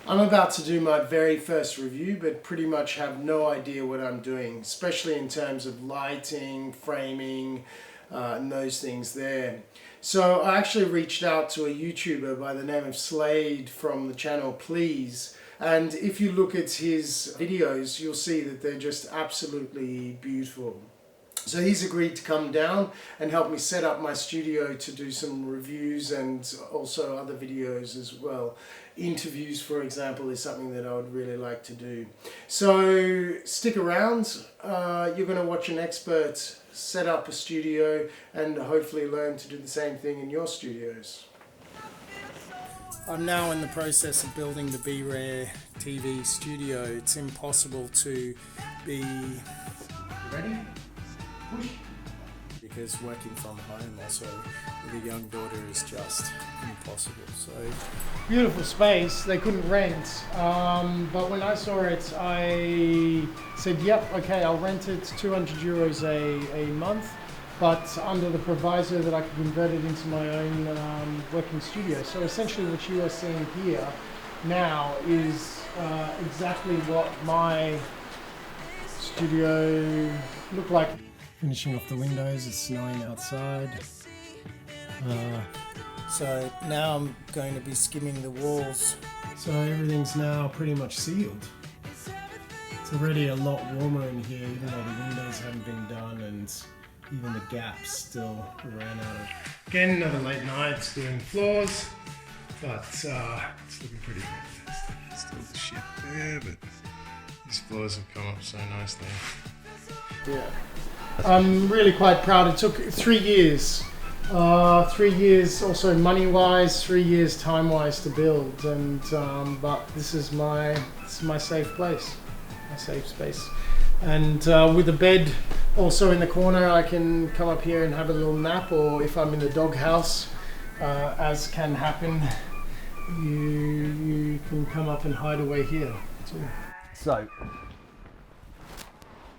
I'm about to do my very first review, but pretty much have no idea what I'm doing, especially in terms of lighting, framing, and those things there. So I actually reached out to a YouTuber by the name of Slade from the channel Please. And if you look at his videos, you'll see that they're just absolutely beautiful. So he's agreed to come down and help me set up my studio to do some reviews and also other videos as well. Interviews, for example, is something that I would really like to do. So stick around. You're going to watch an expert set up a studio and hopefully learn to do the same thing in your studios. I'm now in the process of building the BeRare TV studio. It's impossible to be... Ready? Because working from home also with a young daughter is just impossible. So beautiful space. They couldn't rent, but when I saw it, I said, "Yep, okay, I'll rent it. 200 euros a month, but under the proviso that I could convert it into my own working studio." So essentially, what you are seeing here now is exactly what my studio looked like. Finishing off the windows, it's snowing outside. So now I'm going to be skimming the walls. So everything's now pretty much sealed. It's already a lot warmer in here, even though the windows haven't been done and even the gaps still ran out of. Again, another late night doing floors, but it's looking pretty fantastic. Still the shit there, but these floors have come up so nicely. Yeah. I'm really quite proud. It took 3 years. 3 years also money-wise, 3 years time-wise to build, and but this is my safe place, my safe space. And with a bed also in the corner, I can come up here and have a little nap, or if I'm in the doghouse, as can happen, you can come up and hide away here too. So,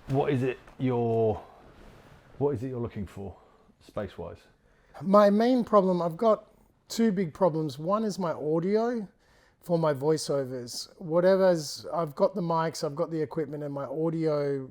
what is it you're looking for, space-wise? My main problem, I've got two big problems. One is my audio for my voiceovers. I've got the mics, I've got the equipment, and my audio,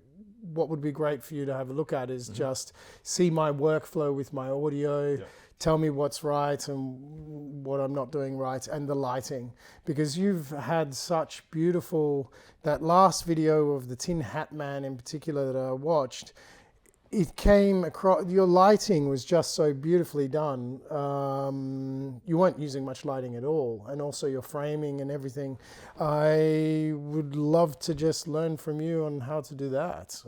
what would be great for you to have a look at is just see my workflow with my audio, tell me what's right and what I'm not doing right, and the lighting. Because you've had such beautiful, that last video of the Tin Hat Man in particular that I watched, it came across, your lighting was just so beautifully done. You weren't using much lighting at all, and also your framing and everything. I would love to just learn from you on how to do that.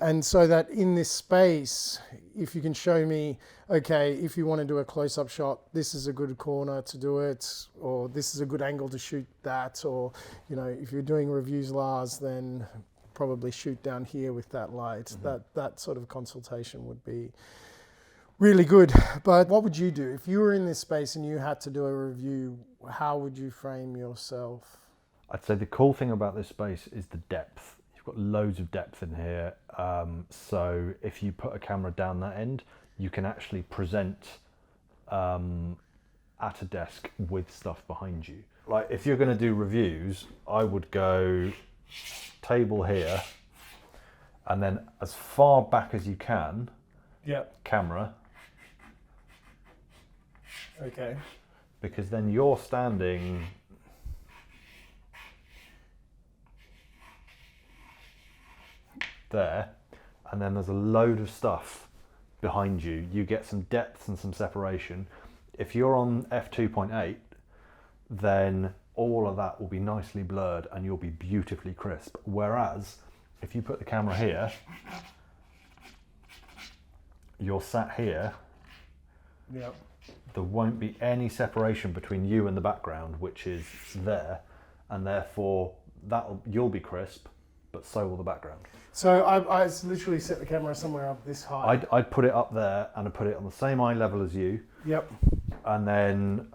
And so that in this space, if you can show me, okay, if you want to do a close-up shot, this is a good corner to do it, or this is a good angle to shoot that, or, you know, if you're doing reviews, Lars, then probably shoot down here with that light. That sort of consultation would be really good. But what would you do if you were in this space and you had to do a review? How would you frame yourself? I'd say the cool thing about this space is the depth. You've got loads of depth in here. So if you put a camera down that end, you can actually present at a desk with stuff behind you. Like if you're going to do reviews, I would go table here, and then as far back as you can, camera. Okay. Because then you're standing there, and then there's a load of stuff behind you. You get some depth and some separation. If you're on f2.8, then all of that will be nicely blurred and you'll be beautifully crisp. Whereas if you put the camera here, you're sat here, there won't be any separation between you and the background, which is there, and therefore you'll be crisp, but so will the background. So I literally set the camera somewhere up this high. I'd put it up there, and I'd put it on the same eye level as you. And then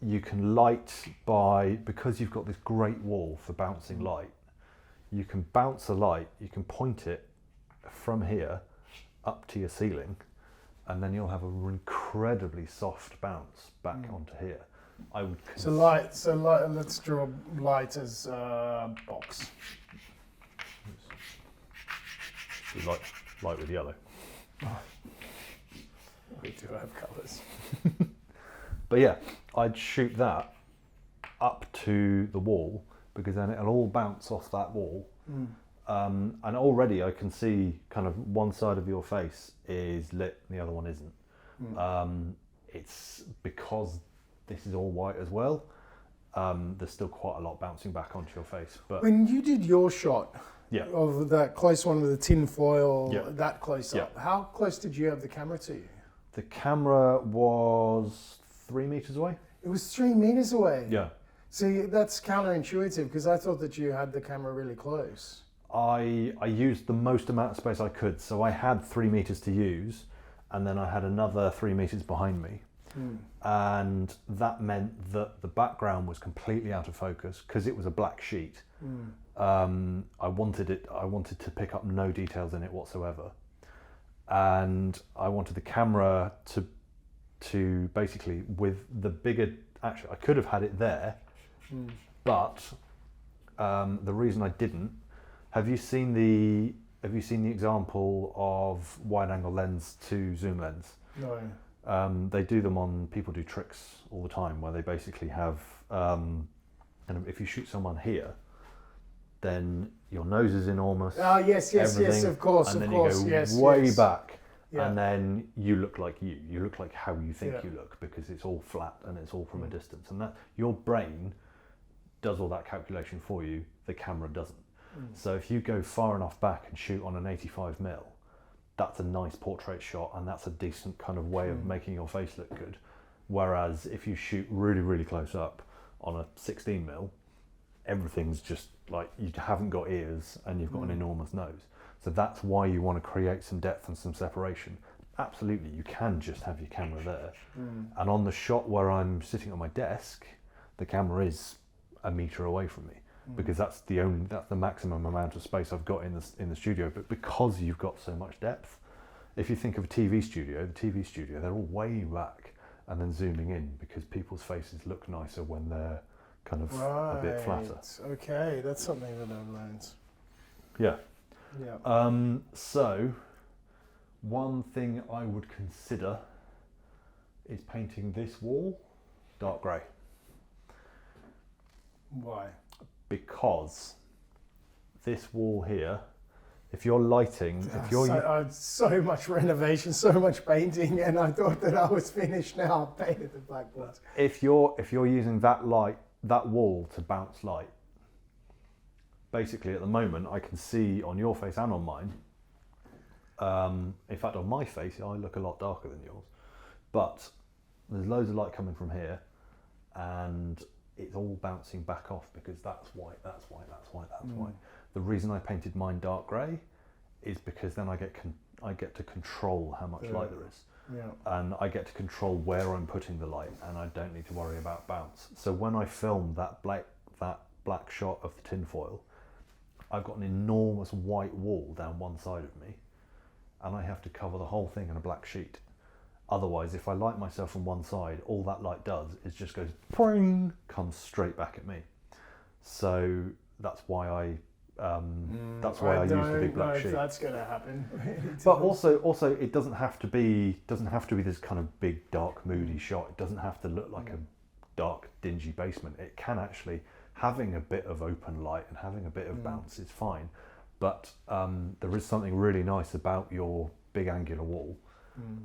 you can light because you've got this great wall for bouncing light, you can bounce a light, you can point it from here up to your ceiling, and then you'll have an incredibly soft bounce back onto here. I would. So light. So light. Let's draw light as box. Light with yellow. We do have colours. But yeah, I'd shoot that up to the wall because then it'll all bounce off that wall. And already I can see kind of one side of your face is lit and the other one isn't. It's because this is all white as well. There's still quite a lot bouncing back onto your face. But When you did your shot yeah, of that close one with the tin foil, Yeah. that close up, how close did you have the camera to you? the camera was 3 meters away. It was 3 meters away. Yeah. See, that's counterintuitive because I thought that you had the camera really close. I used the most amount of space I could, so I had 3 meters to use, and then I had another 3 meters behind me, and that meant that the background was completely out of focus because it was a black sheet. I wanted to pick up no details in it whatsoever, and I wanted the camera to basically with the bigger. Actually, I could have had it there, but the reason I didn't. Have you seen the example of wide-angle lens to zoom lens? No. They do them on people do tricks all the time where they basically have and if you shoot someone here, then your nose is enormous. Ah, yes, everything, of course, and then of course, you go yes, way yes. back, Yeah. and then you look like you look like how you think Yeah. you look because it's all flat and it's all from a distance, and that your brain does all that calculation for you. The camera doesn't. So if you go far enough back and shoot on an 85mm, that's a nice portrait shot and that's a decent kind of way of making your face look good. Whereas if you shoot really, really close up on a 16mm, everything's just like you haven't got ears and you've got an enormous nose. So that's why you want to create some depth and some separation. Absolutely, you can just have your camera there. And on the shot where I'm sitting on my desk, the camera is a meter away from me. Because that's the maximum amount of space I've got in the studio. But because you've got so much depth, if you think of the TV studio, they're all way back and then zooming in because people's faces look nicer when they're kind of a bit flatter. Okay, that's something that I've learned. Yeah. Yeah. So one thing I would consider is painting this wall dark grey. Why? Because this wall here, if you're lighting, if you're So much renovation, so much painting, and I thought that I was finished now. I painted the blackboards. if you're using that wall to bounce light, basically at the moment I can see on your face and on mine. In fact, on my face, I look a lot darker than yours, but there's loads of light coming from here, and it's all bouncing back off because that's white, that's white, that's white, that's white. The reason I painted mine dark grey is because then I get to control how much light there is. Yeah. And I get to control where I'm putting the light, and I don't need to worry about bounce. So when I film that black shot of the tinfoil, I've got an enormous white wall down one side of me, and I have to cover the whole thing in a black sheet. Otherwise, if I light myself from one side, all that light does is just goes poing, comes straight back at me. So that's why I use the big black sheet. That's going to happen. But also, it doesn't have to be this kind of big, dark, moody shot. It doesn't have to look like a dark, dingy basement. It can actually having a bit of open light and having a bit of bounce is fine. But there is something really nice about your big angular wall.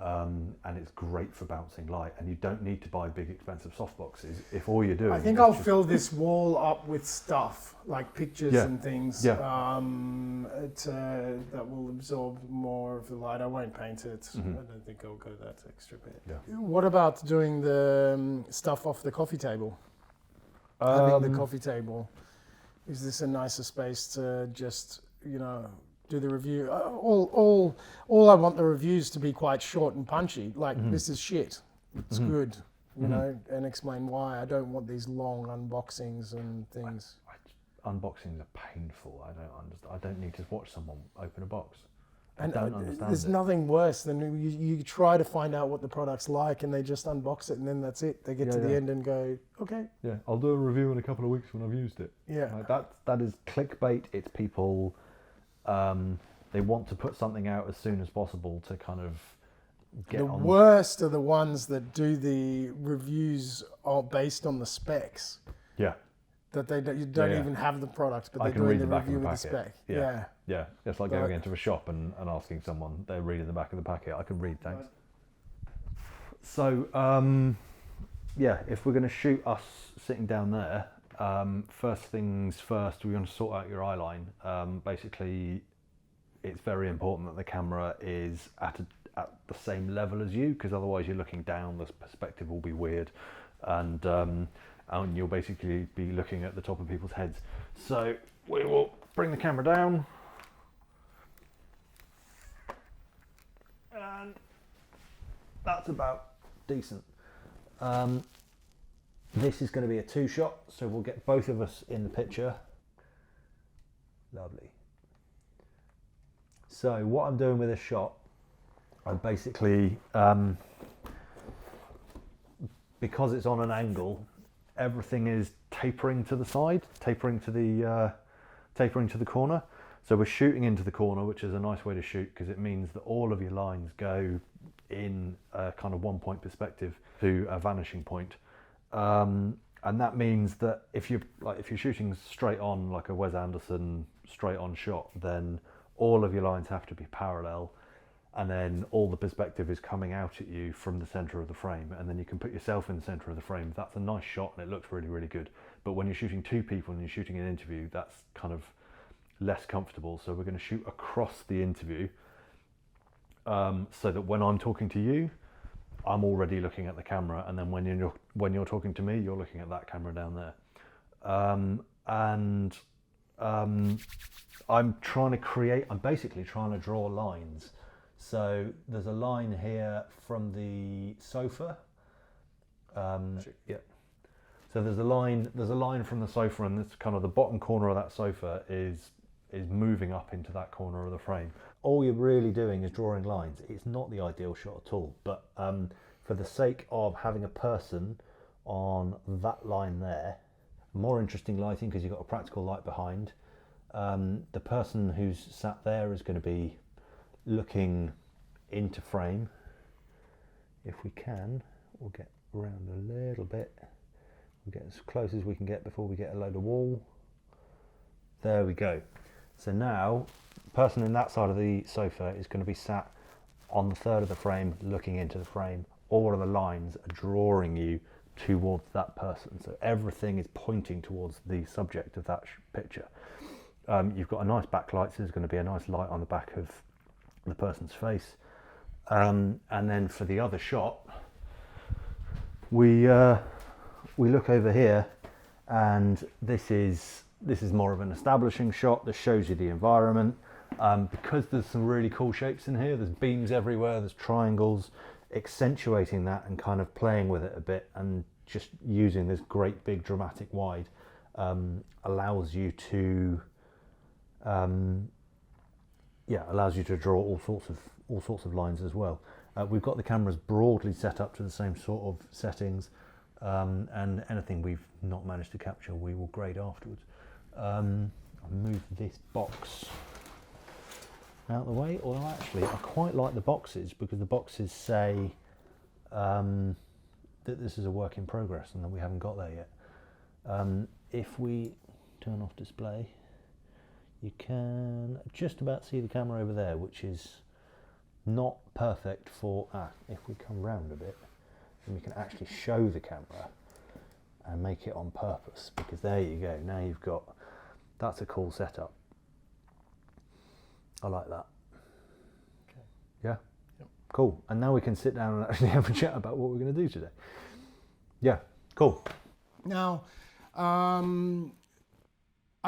And it's great for bouncing light, and you don't need to buy big expensive softboxes if all you're doing. I think I'll fill this wall up with stuff like pictures and things. Yeah. That will absorb more of the light. I won't paint it. I don't think I'll go that extra bit. Yeah. What about doing the stuff off the coffee table? Having the coffee table. Is this a nicer space to just do the review? All I want the reviews to be quite short and punchy. Like this is shit. It's good, and explain why. I don't want these long unboxings and things. Unboxings are painful. I don't understand. I don't need to watch someone open a box. And don't understand there's it. nothing worse than you try to find out what the product's like and they just unbox it and then that's it. They get to the end and go, okay. Yeah, I'll do a review in a couple of weeks when I've used it. Yeah. Like that is clickbait. It's people, they want to put something out as soon as possible to kind of get The on. worst are the ones that do the reviews all based on the specs. Yeah, That you don't Yeah. even have the product, but I they're can doing read the the back of review the with the packet. spec. Yeah. Yeah, it's like going Right. into a shop and asking someone, they're reading the back of the packet. I can read, thanks. So, yeah, if we're going to shoot us sitting down there, first things first, we're going to sort out your eye line. Basically, it's very important that the camera is at the same level as you, because otherwise you're looking down, the perspective will be weird, and you'll basically be looking at the top of people's heads. So we will bring the camera down, and that's about decent. This is going to be a 2-shot, so we'll get both of us in the picture. Lovely. So what I'm doing with this shot, I basically, because it's on an angle, everything is tapering to the side, tapering to the corner. So we're shooting into the corner, which is a nice way to shoot because it means that all of your lines go in a kind of 1-point perspective to a vanishing point. And that means that if you're shooting straight on, like a Wes Anderson straight on shot, then all of your lines have to be parallel, and then all the perspective is coming out at you from the center of the frame, and then you can put yourself in the center of the frame. That's a nice shot and it looks really, really good. But when you're shooting 2 people and you're shooting an interview, that's kind of less comfortable. So we're going to shoot across the interview, so that when I'm talking to you, I'm already looking at the camera, and then when you're talking to me, you're looking at that camera down there. I'm basically trying to draw lines. So there's a line here from the sofa. Yeah. So there's a line from the sofa, and this kind of the bottom corner of that sofa is moving up into that corner of the frame. All you're really doing is drawing lines. It's not the ideal shot at all, but for the sake of having a person on that line there, more interesting lighting because you've got a practical light behind. The person who's sat there is going to be looking into frame. If we can, we'll get around a little bit. We'll get as close as we can get before we get a load of wall. There we go. So now, the person in that side of the sofa is going to be sat on the third of the frame, looking into the frame. All of the lines are drawing you towards that person. So everything is pointing towards the subject of that picture. You've got a nice backlight, so there's going to be a nice light on the back of the person's face. And then for the other shot, we look over here, and this is more of an establishing shot that shows you the environment. Because there's some really cool shapes in here, there's beams everywhere, there's triangles, accentuating that and kind of playing with it a bit, and just using this great big dramatic wide allows you to draw all sorts of lines as well. We've got the cameras broadly set up to the same sort of settings, and anything we've not managed to capture we will grade afterwards. I'll move this box out of the way, although actually I quite like the boxes because the boxes say that this is a work in progress and that we haven't got there yet. If we turn off display, you can just about see the camera over there, which is not perfect for, if we come round a bit, then we can actually show the camera and make it on purpose, because there you go, now you've got, that's a cool setup. I like that. Okay. Yeah? Yep. Cool. And now we can sit down and actually have a chat about what we're going to do today. Yeah, cool. Now, I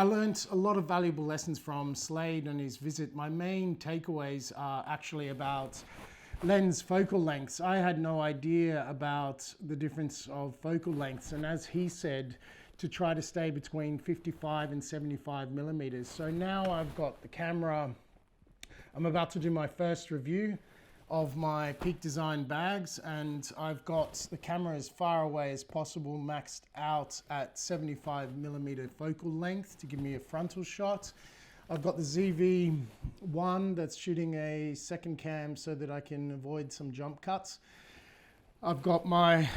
learned a lot of valuable lessons from Slade on his visit. My main takeaways are actually about lens focal lengths. I had no idea about the difference of focal lengths, and as he said, to try to stay between 55 and 75 millimeters. So now I've got the camera I'm about to do my first review of my Peak Design bags, and I've got the camera as far away as possible, maxed out at 75mm focal length to give me a frontal shot. I've got the ZV-1 that's shooting a second cam so that I can avoid some jump cuts. I've got my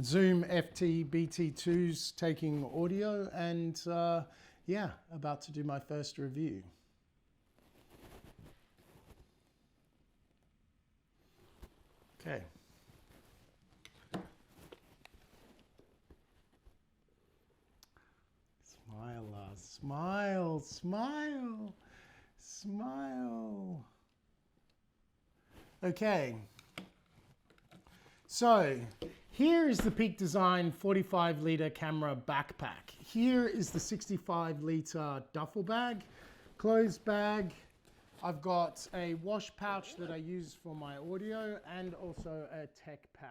Zoom FT BT2s taking audio, and yeah, about to do my first review. Okay. Smile, Lars. Smile, smile, smile. Okay. So here is the Peak Design 45-litre camera backpack. Here is the 65-litre duffel bag, closed bag. I've got a wash pouch that I use for my audio and also a tech pouch.